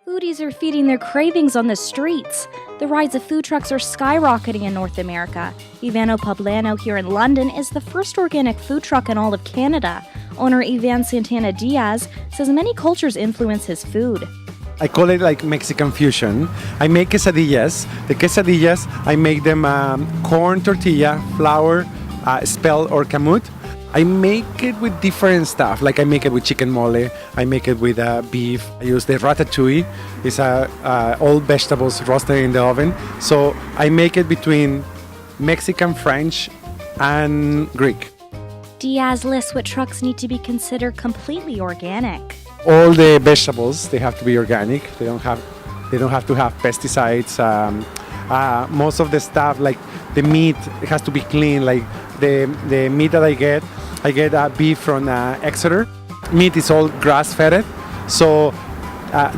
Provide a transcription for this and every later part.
Foodies are feeding their cravings on the streets. The rise of food trucks are skyrocketing in North America. Ivanopoblano here in London is the first organic food truck in all of Canada. Owner Ivan Santana Diaz says many cultures influence his food. I call it like Mexican fusion. I make quesadillas. The quesadillas, I make them corn tortilla, flour, spelt or kamut. I make it with different stuff. Like I make it with chicken mole. I make it with beef. I use the ratatouille. It's all vegetables roasted in the oven. So I make it between Mexican, French, and Greek. Diaz lists what trucks need to be considered completely organic. All the vegetables, they have to be organic. They don't have to have pesticides. Most of the stuff, like the meat, it has to be clean. Like the meat that I get beef from Exeter. Meat is all grass-fed, so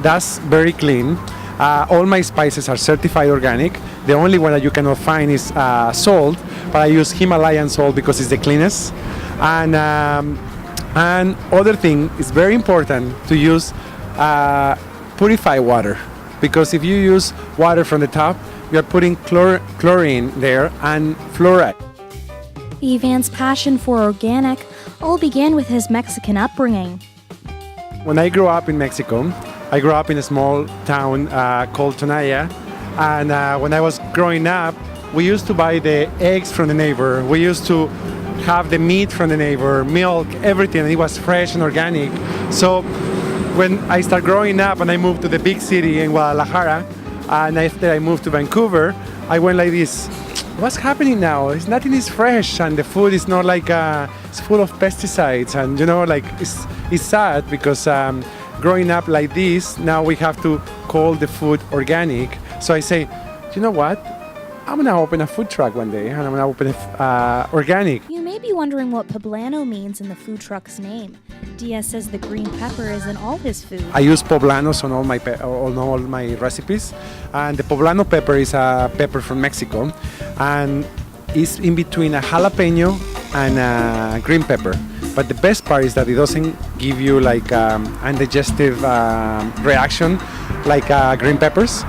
that's very clean. All my spices are certified organic. The only one that you cannot find is salt, but I use Himalayan salt because it's the cleanest. And other thing is very important to use purified water, because if you use water from the tap, you are putting chlorine there and fluoride. Ivan's passion for organic all began with his Mexican upbringing. When I grew up in Mexico, I grew up in a small town called Tonaya, and when I was growing up, we used to buy the eggs from the neighbor. We used to have the meat from the neighbor, milk, everything, and it was fresh and organic. So when I started growing up and I moved to the big city in Guadalajara, and after I moved to Vancouver, I went like this: what's happening now? Nothing is fresh, and the food is not like it's full of pesticides, and like it's sad because growing up like this, now we have to call the food organic. So I say, you know what? I'm gonna open a food truck one day, and I'm gonna open it organic. You may be wondering what poblano means in the food truck's name. Diaz says the green pepper is in all his food. I use poblanos on all my recipes, and the poblano pepper is a pepper from Mexico, and it's in between a jalapeno and a green pepper. But the best part is that it doesn't give you like undigestive reaction like green peppers.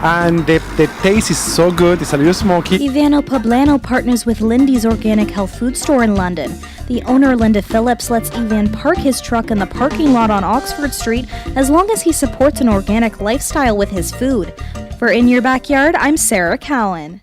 And the taste is so good, it's a little smoky. Ivanopoblano partners with Lindy's Organic Health Food Store in London. The owner, Linda Phillips, lets Ivan park his truck in the parking lot on Oxford Street as long as he supports an organic lifestyle with his food. For In Your Backyard, I'm Sarah Cowan.